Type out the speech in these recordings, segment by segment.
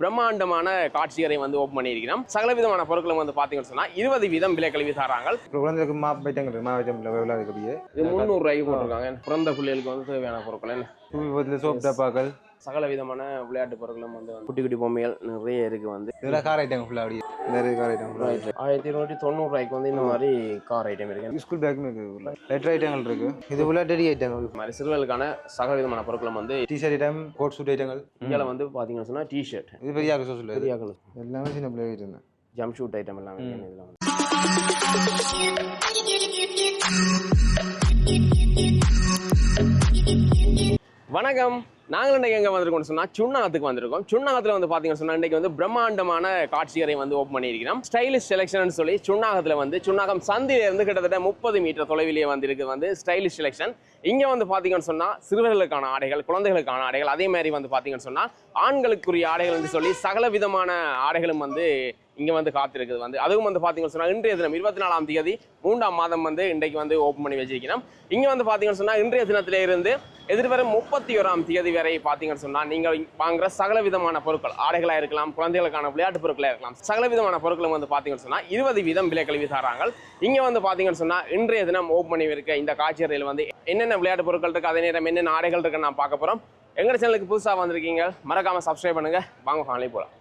பிரம்மாண்டமான காட்சியறை வந்து ஓப்பன் பண்ணியிருக்கிறோம். சகல விதமான பொருட்களும் வந்து பார்த்தீங்கன்னு சொன்னா 20 வீதம் விலை கல்வி தராங்க. குழந்தைகளுக்கு மாப்பிட்டாங்க மாவட்டம் இது 300 ரூபாய்க்கு போட்டிருக்காங்க. பிறந்த பிள்ளைகளுக்கு வந்து தேவையான பொருட்கள் சோப் டப்பாக்கள் சகல விதமான விளையாட்டு பொருட்களும் வந்து குட்டி குட்டி பொம்மைகள் நிறைய இருக்கு. வந்து இதெல்லாம் கார் ஐட்டம் ஃபுல்லாக அப்படியே நிறைய கார் ஐட்டம் 1290 ரூபாய்க்கு வந்து இந்த மாதிரி கார் ஐட்டம் இருக்கு. ஸ்கூல் பேக்கும் இருக்கு, லெட்டர் ஐட்டங்கள் இருக்கு, இது உள்ள டெடி ஐட்டங்கள் மாதிரி சிறுவர்களுக்கான சகல விதமான பொருட்களும் வந்து டிஷர்ட் ஐட்டம், கோட் சூட் ஐட்டங்கள். இங்கே வந்து பார்த்தீங்கன்னு சொன்னா டிஷர்ட் இது பெரிய சொல்ல பெரியாக்கள் எல்லாமே சின்ன பிள்ளை இருந்தேன். ஜம்ப் ஷூட் ஐட்டம் எல்லாமே இதில் வந்து. வணக்கம். நாங்கள் இன்றைக்கி எங்கே வந்திருக்கோம்னு சொன்னால் சுண்ணாகத்துக்கு வந்திருக்கோம். சுண்ணாகத்தில் வந்து பார்த்தீங்கன்னு சொன்னால் இன்றைக்கி வந்து பிரம்மாண்டமான காட்சியறை வந்து ஓப்பன் பண்ணியிருக்கிறோம். ஸ்டைலிஷ் செலெக்ஷன் சொல்லி சுண்ணாகத்தில் வந்து சுண்ணாகம் சந்திலிருந்து கிட்டத்தட்ட 30 மீட்டர் தொலைவிலேயே வந்து இருக்குது வந்து ஸ்டைலிஷ் செலெக்ஷன். இங்கே வந்து பார்த்தீங்கன்னு சொன்னால் சிறுவர்களுக்கான ஆடைகள், குழந்தைகளுக்கான ஆடைகள், அதே மாதிரி வந்து பார்த்தீங்கன்னு சொன்னால் ஆண்களுக்குரிய ஆடைகள் என்று சொல்லி சகல விதமான ஆடைகளும் வந்து இங்கே வந்து காத்திருக்குது வந்து. அதுவும் வந்து பார்த்தீங்கன்னு சொன்னால் இன்றைய தினம் 24ஆம் தேதி 3ஆம் மாதம் வந்து இன்றைக்கு வந்து ஓப்பன் பண்ணி வச்சிருக்கிறோம். இங்கே வந்து பார்த்தீங்கன்னு சொன்னால் இன்றைய தினத்திலே இருந்து எதிர்வரும் 31ஆம் தேதி வரை பார்த்தீங்கன்னு சொன்னால் நீங்கள் வாங்குற சகல விதமான பொருட்கள், ஆடைகளாக இருக்கலாம், குழந்தைகளுக்கான விளையாட்டு பொருட்களாக இருக்கலாம், சகல விதமான பொருட்களும் வந்து பார்த்தீங்கன்னு சொன்னால் 20 வீதம் விலை கல்வி தராங்க. இங்கே வந்து பார்த்தீங்கன்னு சொன்னால் இன்றைய தினம் ஓப்பன் பண்ணி இருக்க இந்த காட்சியறையில் வந்து என்னென்ன விளையாட்டு பொருட்கள் இருக்குது, அதே நேரம் என்னென்ன ஆடைகள் இருக்குன்னு நான் பார்க்க போகிறோம். எங்கள் சேனலுக்கு புதுசாக வந்திருக்கீங்க, மறக்காமல் சப்ஸ்கிரைப் பண்ணுங்கள். வாங்க காணொளி போகலாம்.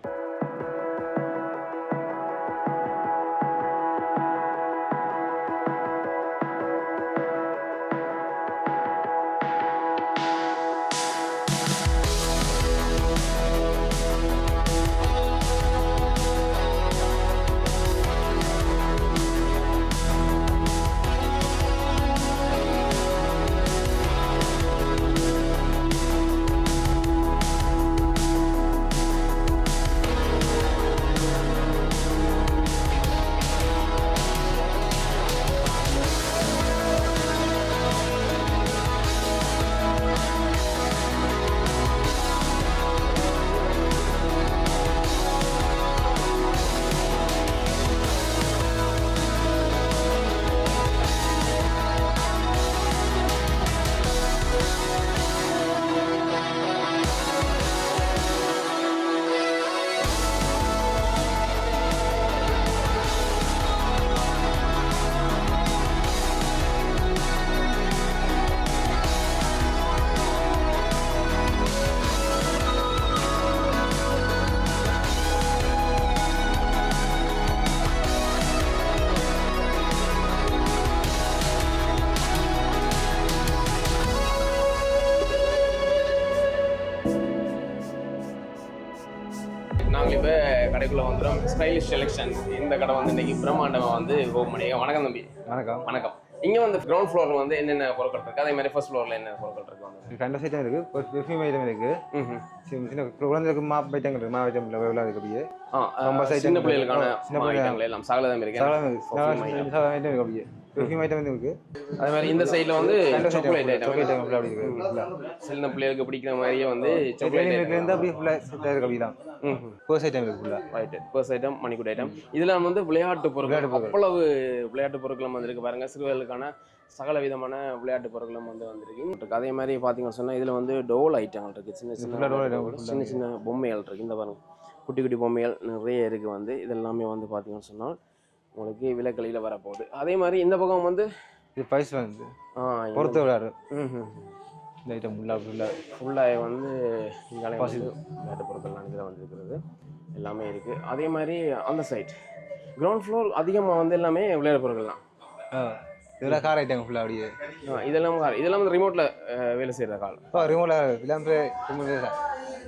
நாங்கள் இப்போ கடைக்குள்ளே வந்துடும். ஸ்டைலிஷ் செலெக்ஷன் இந்த கடை வந்து இன்னைக்கு பிரம்மாண்டமாக வந்து ஓப்பன் பண்ணியிருக்கோம். வணக்கம் தம்பி. வணக்கம். வணக்கம். இங்கே வந்து கிரவுண்ட் ஃப்ளோரில் வந்து என்னென்ன பொருட்கள் இருக்குது, அதே மாதிரி ஃபர்ஸ்ட் ஃப்ளோரில் என்னென்ன பொருட்கள் இருக்குது வந்து கண்டஸ் ஐட்டம் இருக்குது, பெர்ஃப்யூம் ஐட்டம் இருக்குது, சின்ன குழந்தைகளுக்கு மாப் ஐட்டங்கள் இருக்குது, மாவட்டம் இருக்குது அப்படியே. சின்ன பிள்ளைகளுக்கான சின்ன பிள்ளைகள் எல்லாம் சகலதம் இருக்குது. ஐட்டம் இருக்கு அப்படியே, பெர்ஃப்யூம் ஐட்டம் இருக்குது. அதே மாதிரி இந்த சைடில் வந்து சாக்லேட் ஐட்டம் அப்படி இருக்குது. சின்ன பிள்ளைகளுக்கு பிடிக்கிற மாதிரியே வந்து சாக்லேட் அப்படியே ஃபுல்லாக செட்டாக இருக்கு அப்படி தான். பர்ஸ் ஐட்டம் இருக்குது ஃபுல்லாக. ரைட், பர்ஸ் ஐட்டம், மணிக்கூட ஐட்டம். இதெல்லாம் வந்து விளையாட்டு பொருட்கள், அவ்வளவு விளையாட்டு பொருட்களும் வந்திருக்கு பாருங்க. சிறுவர்களுக்கான சகல விதமான விளையாட்டு பொருட்களும் வந்து வந்திருக்கு. அதே மாதிரி பார்த்தீங்கன்னு சொன்னால் இதில் வந்து டோல் ஐட்டங்கள் இருக்குது, சின்ன சின்ன சின்ன பொம்மைகள் இருக்குது. இந்த பாருங்க குட்டி குட்டி பொம்மைகள் நிறைய இருக்குது வந்து. இதெல்லாமே வந்து பார்த்தீங்கன்னு சொன்னால் உங்களுக்கு விலைக்கலியில் வரப்போகுது. அதே மாதிரி இந்த பக்கம் வந்து இது பைஸ் வந்து பொறுத்த விளையாடு இந்த ஐட்டம் ஃபுல்லாக வந்து இங்கே விளையாட்டு பொருட்கள்லாம் இதில் வந்துருக்கிறது எல்லாமே இருக்குது. அதே மாதிரி அந்த சைட் கிரவுண்ட் ஃப்ளோர் அதிகமாக வந்து எல்லாமே விளையாட்டு பொருட்கள் தான். இதெல்லாம் கார் ஐட்டம் ஃபுல்லாக அப்படியே. இதெல்லாம் கார், இதெல்லாம் வந்து ரிமோட்டில் வேலை செய்கிற கால். ரிமோட்டில்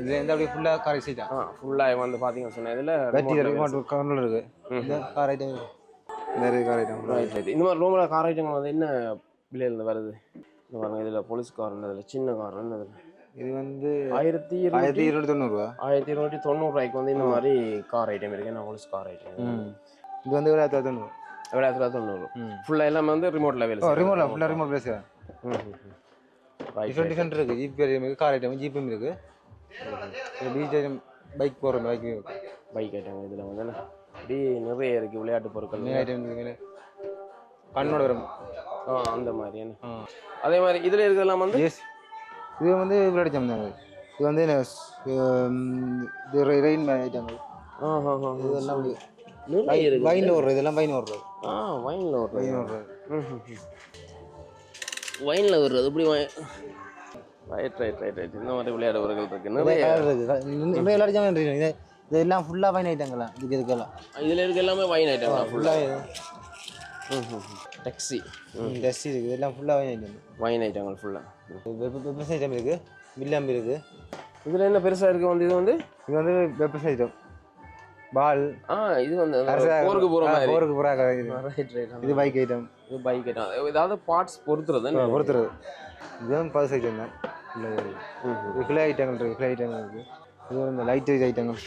இதில் எந்த அப்படியே ஃபுல்லாக கார் சைட்டா ஃபுல்லாக வந்து பார்த்தீங்கன்னு சொன்னால் இதில் ரிமோட் கண்ட்ரோல் இருக்குது. கார் ஐட்டம் நிறைய கார் ஐட்டம். Right right. இந்த மாதிரி ரூமில் கார் ஐட்டம் வந்து என்ன விலையிலேருந்து வருது இந்த பாருங்க. இதில் போலீஸ் கார், இதில் சின்ன கார் என்னது, இது வந்து 1290 ரூபாய்க்கு வந்து இந்த மாதிரி கார் ஐட்டம் இருக்குது. என்ன போலீஸ் கார் ஐட்டம் இது வந்து 790 ஃபுல்லாக எல்லாமே வந்து ரிமோட்டில் வேலை ரிமோட்டில் ஃபுல்லாக ரிமோட் வேலை செய்யலாம். டிஃப்ரெண்ட் இருக்குது. ஜீப் இருக்குது, கார் ஐட்டம், ஜீப்பும் இருக்குது, பீச் ஐட்டம், பைக் போகிற பைக் ஐட்டம். இதில் வந்து இப்படி நிறைய இருக்குது விளையாட்டு பொருட்கள் ஐட்டம் இருக்குது. கண்ணோட வரும் அந்த மாதிரி என்ன. அதே மாதிரி இதில் இருக்கிறதெல்லாம் வந்து இது வந்து விளையாட்டு ஜாம் தான். இது வந்து இது ரெயின் ஐட்டங்கள் இதெல்லாம் நிறைய இருக்கு. வைன் ஓடுறது இதெல்லாம் வைன் ஓடுறது வைனில் வர்றது. வைன் ஓடுறது வைனில் வர்றது இப்படி ரைட் இந்த மாதிரி விளையாடுபவர்கள் இருக்கு நிறைய. நிறைய விளையாட்டு இதெல்லாம் ஃபுல்லாக வைன் ஐட்டங்களா இதுக்கெல்லாம் இதில் இருக்க எல்லாமே வைன் ஐட்டம் ஃபுல்லாக. டெக்ஸி டெஸ்ட் இருக்குது இதெல்லாம் ஃபுல்லாக வைன் ஐட்டம் வைன் ஐட்டங்கள் ஃபுல்லாக. பெப்பர்ஸ் ஐட்டம் இருக்குது மில்லம் இருக்குது. இதில் என்ன பெருசாக இருக்குது வந்து இது வந்து பெப்பர்ஸ் ஐட்டம் பால் இது வந்து போருக்கு போகிற மாதிரி. போருக்கு போகிறாங்க ரைட் இது பைக் ஐட்டம் இது பைக் ஐட்டம் ஏதாவது பார்ட்ஸ் பொறுத்துறது பொறுத்துறது இதுதான் பர்ஸ் ஐட்டம் தான் இது கிளை ஐட்டங்கள் இருக்குது கிளை ஐட்டங்கள் இருக்குது. இது வந்து லைட் ஐட்டங்கள்.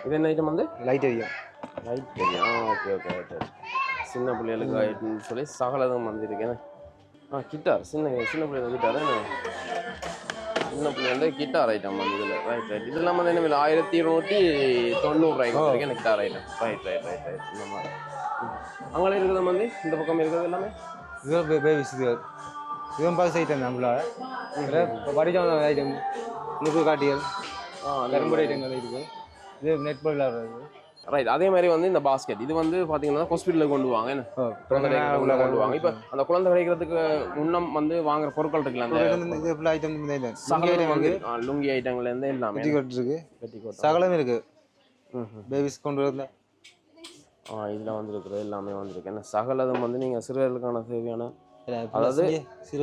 இது என்ன ஐட்டம் வந்து லைட் ஐட்டம் ரைட் ஓகே சின்ன பிள்ளைகளுக்கு ஆயிட்டுன்னு சொல்லி சகலதும் வந்திருக்கேன். கிட்டார் சின்ன பிள்ளைங்க கிட்டார் சின்ன பிள்ளை வந்து கிட்டார் ஐட்டம் வந்து இதில் ரைட் இதெல்லாம் வந்து என்ன விலை 1290 வரைக்கும் கிட்டார் ஐட்டம் ரைட் இந்த மாதிரி. அங்கே இருக்கிறது வந்து இந்த பக்கம் இருக்கிறது எல்லாமே இதுவும் பேபிஸ் இதுவும் பர்ஸ் ஐட்டம் தான் ஃபுல்லாக படித்த ஐட்டம் முக்கு காட்டியல் கரும்பு ஐட்டங்கள் இருக்குது. இது நெட் பால் விளையாடுறது ரைட். அதே மாதிரி வந்து இந்த பாஸ்கெட் இது வந்து பார்த்தீங்கன்னா ஹாஸ்பிட்டலில் கொண்டு வாங்க என்ன கொண்டு வாங்க. இப்போ அந்த குழந்தை கிடைக்கிறதுக்கு முன்னம் வந்து வாங்குற பொருட்கள் இருக்குல்ல அந்த இது ஐட்டம் சகலம் வந்து லுங்கி ஐட்டங்கள்லேருந்து எல்லாமே இருக்கு சகலம் இருக்கு பேபிஸ் கொண்டு வரல. இதில் வந்துருக்குறது எல்லாமே வந்துருக்கு என்ன சகலதும் வந்து நீங்கள் சிறுவர்களுக்கான தேவையான அதாவது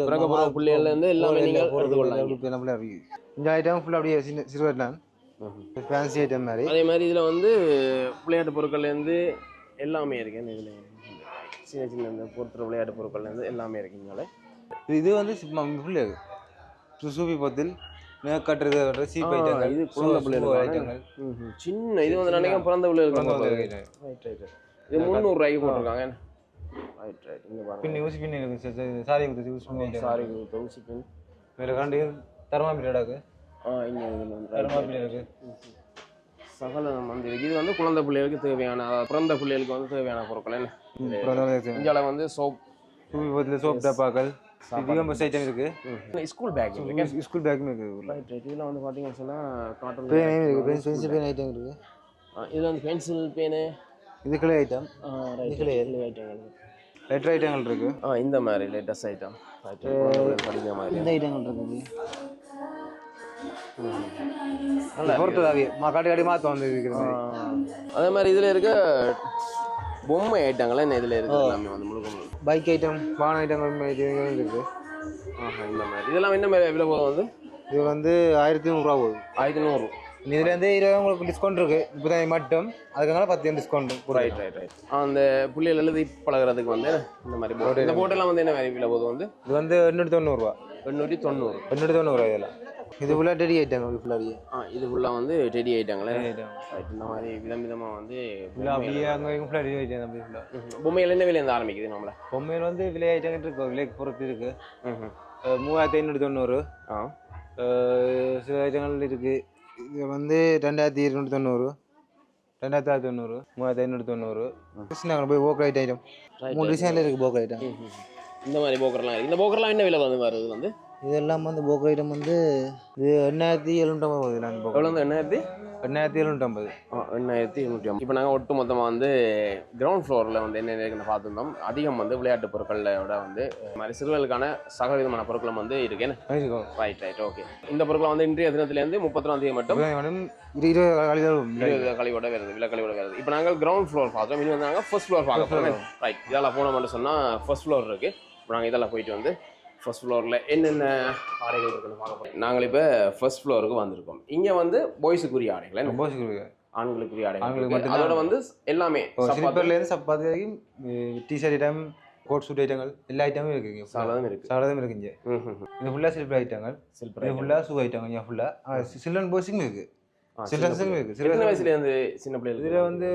பிறகு பிள்ளைகள்லேருந்து எல்லாமே நீங்கள் எடுத்துக்கொள்ளலாம். இந்த ஐட்டம் ஃபுல்லாக அப்படியே சிறுவர்லாம் ஃபேன்சி ஐட்டம் மாதிரி. அதே மாதிரி இதில் வந்து விளையாட்டு பொருட்கள்லேருந்து எல்லாமே இருக்குன்னு இதில் சின்ன இந்த பொறுத்துற விளையாட்டு பொருட்கள்லேருந்து எல்லாமே இருக்குங்கனால இது வந்து ஃபுல்லு சூப்பி பத்தில் கட்டுறது சீப் ஐட்டங்கள். இது குழந்தை பிள்ளைகள் ஐட்டங்கள் சின்ன இது வந்து நினைக்க பிறந்த பிள்ளைகளுக்கு இது 300 ரூபாய்க்கு போட்டிருக்காங்க. ரைட் இங்கே பாருங்க பின் ஊசி பின் இருக்குது சாரி ஊசி பின் சாரி ஊசி பின் வேறு கண்டு தர்மாமீட்டர் இங்கே சகலம் வந்து இது வந்து குழந்தை பிள்ளைகளுக்கு தேவையான பிறந்த பிள்ளைகளுக்கு வந்து தேவையான பொருட்கள் என்ன இந்தியாவில் வந்து சோப் சோப் டப்பாக்கள் ஐட்டம் இருக்கு. ஸ்கூல் பேக் ஸ்கூல் பேக்கும் இருக்கு. ரைட் இதில் வந்து பார்த்தீங்கன்னு சொன்னால் காட்டன் பென்சில் பேன் ஐட்டம் இருக்கு. இதில் வந்து பென்சில் பேனு இது கிளை ஐட்டம் ஐட்டங்கள் லெட்டர் ஐட்டங்கள் இருக்கு. இந்த மாதிரி லேட்டஸ்ட் ஐட்டம் படிக்கிற மாதிரி இந்த ஐட்டங்கள் இருக்குது. காட்டி மாற்ற வந்து அதே மாதிரி இதில் இருக்க பொம்மை ஐட்டங்கள் என்ன இதில் இருக்கு எல்லாமே வந்து முழுக்க பைக் ஐட்டம் பான ஐட்டங்கள் இருக்கு. இந்த மாதிரி இதெல்லாம் என்ன மாதிரி எவ்வளோ போதும் வந்து இது வந்து 1300 ரூபா போகுது. 1100. இதுலேருந்து 20 உங்களுக்கு டிஸ்கவுண்ட் இருக்கு. இப்போதான் மட்டும் அதுக்காக 10 டிஸ்கவுண்ட். ரைட் அந்த புள்ளிகள் எழுதி பழகிறதுக்கு வந்து இந்த மாதிரி இந்த போட்டெல்லாம் வந்து என்ன மாதிரி விலை போதும் வந்து இது வந்து 890 ரூபா. 890 ரூபா இதெல்லாம். இது ஃபுல்லாக டெடி ஐட்டங்கள் ஃபுல்லாக இது ஃபுல்லாக வந்து டெடி ஐட்டங்களே இந்த மாதிரி விதமாக வந்து அப்படியே அங்கே ஃபுல்லாக டெடி ஐட்டம் அப்படி ஃபுல்லாக. பொம்மைகள் என்ன விலையிலேருந்து ஆரம்பிக்குது நம்மள பொம்மையில் வந்து விலை ஐட்டங்கள் இருக்கு விலைக்கு பொறுத்து இருக்கு. 3590. சில ஐட்டங்கள் இருக்கு. இது வந்து 2290 2690 3590 போய் போக்கர் ஐட்டம் 3 டிசைனில் இருக்குது போக்கர் ஐட்டம். இந்த மாதிரி போக்கர்லாம் இந்த போக்கர்லாம் என்ன விலை வந்து வருது வந்து இதெல்லாம் வந்து போக்கர் ஐட்டம் வந்து இது 8750 போகுது. நான் எவ்வளோ வந்து 8750. 8750. இப்போ நாங்கள் ஒட்டு மொத்தமாக வந்து கிரவுண்ட் ஃப்ளோரில் வந்து என்ன இருக்குன்னு பார்த்துருந்தோம். அதிகம் வந்து விளையாட்டு பொருட்களோட வந்து மாதிரி சிறுவர்களுக்கான சகவிதமான பொருட்களும் வந்து இருக்கேன்னு. Right okay. இந்த பொருட்களை வந்து இன்றைய தினத்துலேருந்து 31 மட்டும் 20 கழிவோட வருது விலை கழிவோட வருது. இப்போ நாங்கள் கிரவுண்ட் ஃப்ளோர் பார்த்தோம். இனி வந்து நாங்கள் ஃபர்ஸ்ட் ஃப்ளோர் பார்க்க போகிறோம். ரைட் இதெல்லாம் போனோம்னு சொன்னால் ஃபர்ஸ்ட் ஃப்ளோர் இருக்குது. இப்போ நாங்கள் இதெல்லாம் போயிட்டு வந்து ஃபர்ஸ்ட் ஃப்ளோரில் என்னென்ன ஆடைகள் இருக்குன்னு பார்க்க போகிறோம். நாங்கள் இப்போ ஃபர்ஸ்ட் ஃப்ளோருக்கு வந்திருக்கோம். இங்கே வந்து பாய்ஸுக்குரிய ஆடைகள் ஆண்களுக்குரிய ஆடைகள் அதோட வந்து எல்லாமே ஸ்லிப்பர்லேருந்து சப்பாத்தி வரைக்கும் டிஷர்ட் ஐட்டம் கோட் சூட் ஐட்டங்கள் எல்லா ஐட்டமும் இருக்குங்க. சாலதும் இருக்குங்க. இது ஃபுல்லாக ஸ்லிப்பர் ஐட்டங்கள் இது ஃபுல்லாக ஷூ ஐட்டங்கள் இங்கே ஃபுல்லாக சில்ட்ரன் பாய்ஸும் இருக்குது. சில்ட்ரன்ஸும் இருக்குது. சின்ன வயசுலேருந்து சின்ன பிள்ளைகள் இதில் வந்து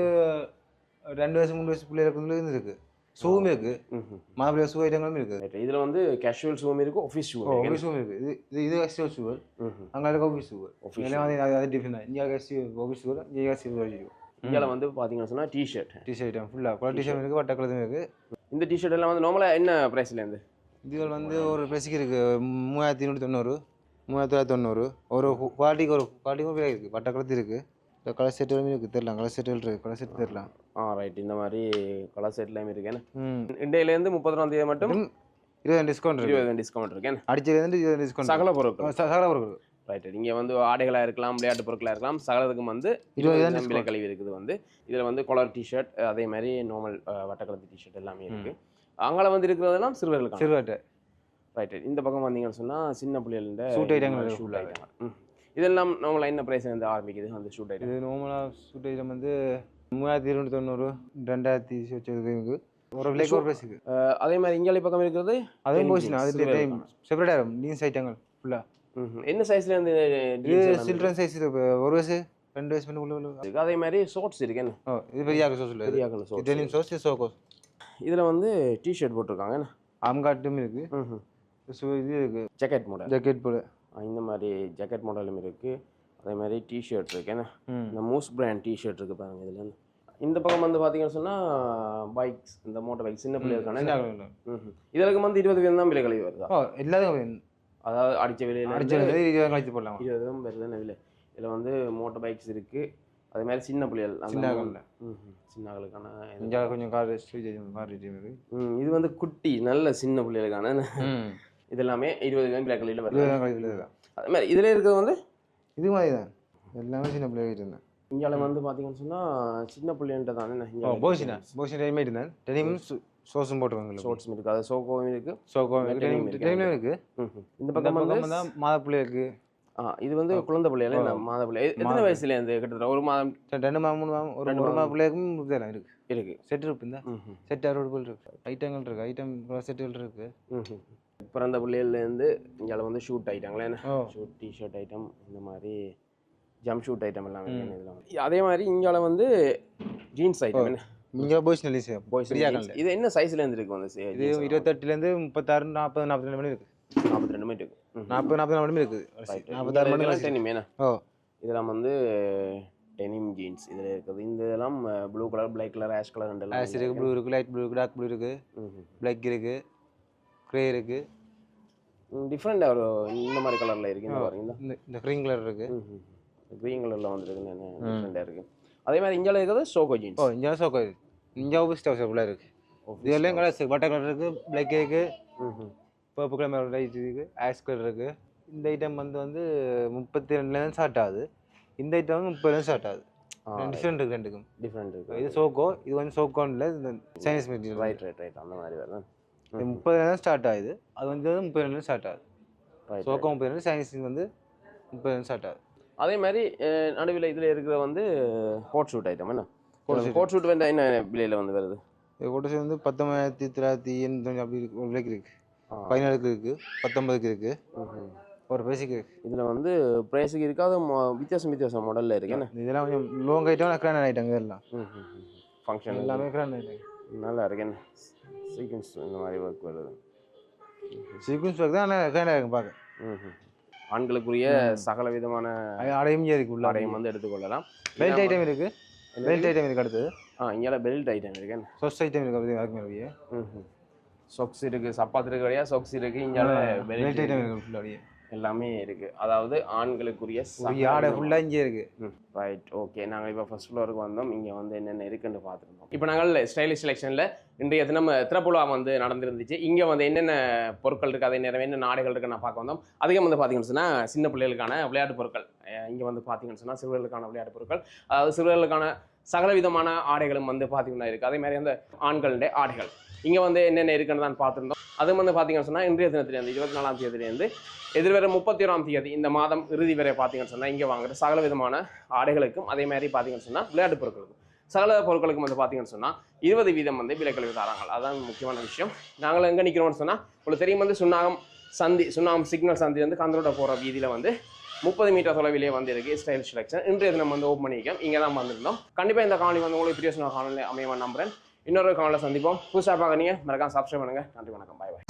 2 வயசு 3 வயசு பிள்ளைகளுக்கு இருக்குது. ஷூவும் இருக்கு. மாப்பிள்ளை ஷூ ஐட்டங்களும் இருக்கு. இதுல வந்து கேஷுவல் ஷூவும் இருக்கு ஆஃபீஸ் ஷூவும் இருக்கு. இது கேஷுவல் ஷூ அங்க இருக்க ஆஃபீஸ் ஷூ எல்லாம் வந்து அது டிஃபரெண்ட். இங்க ஆஃபீஸ் ஷூ இங்க கேஷுவல் ஷூ. இங்க வந்து பாத்தீங்கன்னா சொன்னா டி-ஷர்ட் ஐட்டம் ஃபுல்லா குவாலிட்டி டி-ஷர்ட் இருக்கு வட்ட கலரும் இருக்கு. இந்த டி-ஷர்ட் எல்லாம் வந்து நார்மலா என்ன பிரைஸ்ல இருந்து இது வந்து ஒரு பிரைஸ்க்கு இருக்கு 3290 3990. ஒரு குவாலிட்டிக்கு விலை இருக்குது. வட்ட கலத்து இருக்குது. இந்த கலர் செட்டுகளுமே இருக்குது. தெரியலாம் கலர் செட்டுகள் இருக்குது. கலர் செட் தெரியலாம். ரைட். இந்த மாதிரி கலர் செட்லாம் இருக்கேன். இண்டையிலேருந்து 31ஆம் தேதி மட்டும் 20% டிஸ்கவுண்ட் இருக்கு. 20% டிஸ்கவுண்ட் இருக்கேன். அடிச்சதுலேருந்து 20% டிஸ்கவுண்ட். சகல பொருட்கள். சகல பொருட்கள். ரைட். இங்கே வந்து ஆடைகளாக இருக்கலாம், விளையாட்டு பொருட்களாக இருக்கலாம், சகலத்துக்கும் வந்து 20% விலை கழிவு இருக்குது. வந்து இதில் வந்து கலர் டிஷர்ட், அதே மாதிரி நார்மல் வட்டக்கலத்து டிஷர்ட் எல்லாமே இருக்குது. அங்கே வந்து இருக்கிறதெல்லாம் சிறுவர்களுக்கு. ரைட். இந்த பக்கம் வந்தீங்கன்னு சொன்னால் சின்ன பிள்ளைகள ஷூட் ஐட்டங்கள். ஷூட் ஐட்டங்கள் இதெல்லாம் நார்மலாக என்ன ப்ரைஸ் வந்து ஆரம்பிக்குது அந்த ஷூட் ஐட்டம்? இது நார்மலாக ஷூட் ஐட்டம் வந்து 3290, 2000 ஒரு விலைக்கு ஒரு ப்ரைஸ் இருக்குது. அதே மாதிரி இங்கே பக்கம் இருக்கிறது அதுவும் போச்சுன்னா அது செப்பரேட் ஆகும். ஜீன்ஸ் ஐட்டங்கள் ஃபுல்லாக. என்ன சைஸ்ல இருந்து? Children size. ஒரு வயசு 2 வயசு பண்ணி. அதே மாதிரி ஷார்ட்ஸ் இருக்கு. இது பெரியாக்க சோஸ் இல்லை. பெரியாக்க சோஸ். டெனிம் சோஸ், சோகோஸ். இதில் வந்து டிஷர்ட் போட்டிருக்காங்க. ஆம்காட்டும் இருக்குது. இது இருக்குது ஜாக்கெட் மாடல். ஜாக்கெட் போல இந்த மாதிரி ஜாக்கெட் மாடலும் இருக்குது. அதே மாதிரி டிஷர்ட் இருக்கு. இந்த மூஸ் பிராண்ட் டிஷர்ட் இருக்குது பாருங்க. இதில் இந்த பக்கம் வந்து பார்த்தீங்கன்னு சொன்னால் பைக்ஸ், இந்த மோட்டர் பைக் சின்ன பிள்ளைகளுக்கான. இதில் வந்து 20% தான் விலை கழிவு வருதா? எல்லாத்துக்கும். அதாவது அடித்த விலையில் 20 கழிச்சு போடலாம். 20 தான் வருது விலை. இதில் வந்து மோட்டர் பைக்ஸ் இருக்குது. அதே மாதிரி சின்ன பிள்ளைகள் சின்னகளுக்கான கொஞ்சம் கார். இது வந்து குட்டி நல்ல சின்ன பிள்ளைகளுக்கான. இது எல்லாமே 20 விலை கழிவில் வருது. அதே மாதிரி இதில் இருக்கிறது வந்து இது மாதிரி தான். எல்லாமே சின்ன பிள்ளைகிட்ட இருந்தேன். இங்கே வந்து பார்த்தீங்கன்னு சொன்னால் சின்ன பிள்ளைன்ட்டு தானே. போஷன் ரெடிமேட் தான். டெனிம் சோஸும் போட்டுருவாங்க. ஷார்ட்ஸும் இருக்குது. அது சோகோவும் இருக்குது. டெனிம் இருக்குது. இந்த பக்கம் வந்து மாத பிள்ளை இருக்குது. இது வந்து குழந்தை பிள்ளைல மாத பிள்ளை. எத்தனை வயசுல இருந்து? கிட்டத்தட்ட 1 மாதம் 2 மாதம் 3 மாதம் ஒரு 1 மாத பிள்ளைக்கும் இதெல்லாம் இருக்கு. செட் இருக்கு. இந்த செட் 60 போல் இருக்கு. ஐட்டங்கள் இருக்கு. ஐட்டம் செட்டுகள் இருக்கு. பிறந்த பிள்ளைகள்லேருந்து இங்கே வந்து ஷூட் ஐட்டங்களே. ஷூட் டிஷர்ட் ஐட்டம், இந்த மாதிரி ஜம்ப் ஷூட் ஐட்டம் எல்லாமே இதில். அதே மாதிரி இங்கே வந்து ஜீன்ஸ் ஐட்டம். இங்கே பாய்ஸ் இது என்ன சைஸ்ல இருந்து இருக்கு? வந்து இது 28லேருந்து 36, 40, 42 மணி இருக்கு. 42 மணி இருக்கு. 44 மணி இருக்குது. 46 மணி டெனிமேனா. இதெல்லாம் வந்து டெனிம் ஜீன்ஸ் இதில் இருக்குது. இந்த இதெல்லாம் blue colour, black colour, ash colour ரெண்டு ஆஷ் இருக்குது, ப்ளூ இருக்குது, லைட் ப்ளூ இருக்குது, டார்க் ப்ளூ இருக்குது, பிளாக் இருக்குது, க்ரே இருக்குது. டிஃப்ரெண்டாக ஒரு இந்த மாதிரி கலரில் இருக்குது. இந்த பாருங்க, இந்த க்ரீன் கலர் இருக்குது. க்ரீன் கலரில் வந்துருக்கு. டிஃப்ரெண்டாக இருக்குது. அதே மாதிரி இங்கே இருக்கிறது சோகோ ஜீன்ஸ். இங்கே சோகோ இருக்குது. இங்கே ஆஃபீஸ் ஃபுல்லாக இருக்குது. இதெல்லாம் கலர்ஸ் பட்டர் கலர் இருக்குது, பிளாக் இருக்குது, பர்பிள் கலர் லைட் இருக்குது, ஆஷ் கலர் இருக்குது. இந்த ஐட்டம் வந்து 32லேருந்து ஸ்டார்ட் ஆகுது. இந்த ஐட்டம் வந்து 30லேருந்து ஸ்டார்ட் ஆகுது. டிஃப்ரெண்ட் இருக்குது. ரெண்டுக்கும் டிஃப்ரெண்ட் இருக்குது. இது சோகோ, இது வந்து சோகோன்ல இந்த சைனீஸ் மெட்டீரியல். ரைட் அந்த மாதிரி வருது. இது 30லேருந்து ஸ்டார்ட் ஆகுது. அது வந்து 32லேருந்து ஸ்டார்ட் ஆகுது. சோகோ 30லேருந்து, சைனீஸ் வந்து 30லேருந்து ஸ்டார்ட் ஆகுது. அதே மாதிரி நடுவில் இதில் இருக்கிற வந்து கோட் ஷூட் ஐட்டம். என்ன கோட் ஷூட் வந்து என்ன விலையில் வந்து வருது? கோட் ஷூட் வந்து 19,980 அப்படி இருக்கு. ஒரு விலைக்கு இருக்குது, 14க்கு இருக்குது, 19க்கு இருக்குது, ஒரு பேசிக் இருக்குது. இதில் வந்து ப்ரைஸுக்கு இருக்காது, வித்தியாசம் மாடலில் இருக்கு. என்ன இதெல்லாம் கொஞ்சம் லோங் ஐட்டம், கிராண்ட் ஐட்டங்க. இதெல்லாம் ஃபங்க்ஷன் எல்லாமே கிராண்ட் ஐட்டம். நல்லா இருக்கு. என்ன சீக்வன்ஸ் இந்த மாதிரி ஒர்க் வருது. சீக்வன்ஸ் ஒர்க் தான். ஆனால் கிராண்டாக இருக்கும் பார்க்க. ஆண்களுக்குரிய சகல விதமான அடையும் இருக்கு. உள்ள அடையும் வந்து எடுத்துக்கொள்ளலாம். பெல்ட் ஐட்டம் இருக்குது. பெல்ட் ஐட்டம் இருக்குது. அடுத்தது இங்கே பெல்ட் ஐட்டம் இருக்கு. சொக்ஸ் ஐட்டம் இருக்குது. அதுக்கு சொக்ஸ் இருக்குது, சப்பாத்து இருக்கு, வழியா சொக்ஸ் இருக்குது. இங்கே பெல்ட் ஐட்டம் இருக்குது. ஃபுல்லாக எல்லாமே இருக்குது. அதாவது ஆண்களுக்குரிய ஆடை ஃபுல்லாக இங்கே இருக்குது. ரைட். ஓகே, நாங்கள் இப்போ ஃபர்ஸ்ட் ஃப்ளோருக்கு வந்தோம். இங்கே வந்து என்னென்ன இருக்குன்னு பார்த்துருந்தோம். இப்போ நாங்கள் ஸ்டைலிஷ் செலெக்ஷனில் இன்றைய தினம் திறப்புலா வந்து நடந்துருந்துச்சு. இங்கே வந்து என்னென்ன பொருட்கள் இருக்குது, அதே நேரம் என்னென்ன ஆடைகள் இருக்குன்னு நான் பார்க்க வந்தோம். அதிகம் வந்து பார்த்தீங்கன்னு சொன்னால் சின்ன பிள்ளைகளுக்கான விளையாட்டு பொருட்கள். இங்கே வந்து பார்த்தீங்கன்னு சொன்னால் சிறுவர்களுக்கான விளையாட்டு பொருட்கள், அதாவது சிறுவர்களுக்கான சகல விதமான ஆடைகளும் வந்து பார்த்தீங்கன்னா இருக்குது. அதே மாதிரி அந்த ஆண்களுடைய ஆடைகள் இங்கே வந்து என்னென்ன இருக்குன்னு தான் பார்த்துருந்தோம். அது வந்து பார்த்தீங்கன்னு சொன்னால் இன்றைய தினத்திலேருந்து 24ஆம் தேதியிலேருந்து எதிர்வர 31ஆம் தேதி இந்த மாதம் இறுதி வரை பார்த்தீங்கன்னு சொன்னால் இங்கே வாங்குற சகல விதமான ஆடைகளுக்கும், அதே மாதிரி பார்த்தீங்கன்னு சொன்னால் விளையாட்டு பொருட்களுக்கும், சகல பொருட்களுக்கும் வந்து பார்த்தீங்கன்னு சொன்னால் 20% வந்து விலை கழிவு தராங்க. அதுதான் முக்கியமான விஷயம். நாங்கள் எங்கே நிற்கிறோம்னு சொன்னால் உங்களுக்கு தெரியும், வந்து சுண்ணாகம் சிக்னல் சந்தி வந்து கந்தரோட போகிற வீதியில் வந்து 30 மீட்டர் தொலைவிலே வந்து இருக்குது ஸ்டைல் செலெக்ஷன். இன்றைய தினம் வந்து ஓப்பன் பண்ணியிருக்கோம். இங்கே தான் வந்திருந்தோம். கண்டிப்பாக இந்த காணொலி வந்து உங்களுக்கு பிரியோசன காணொலி அமையவன் நம்புறேன். இன்னொரு காணொலியில் சந்திப்போம். புதுசாக பார்க்குறீங்க, மறக்காம சப்ஸ்கிரைப் பண்ணுங்கள். நன்றி, வணக்கம், பாய் பாய்.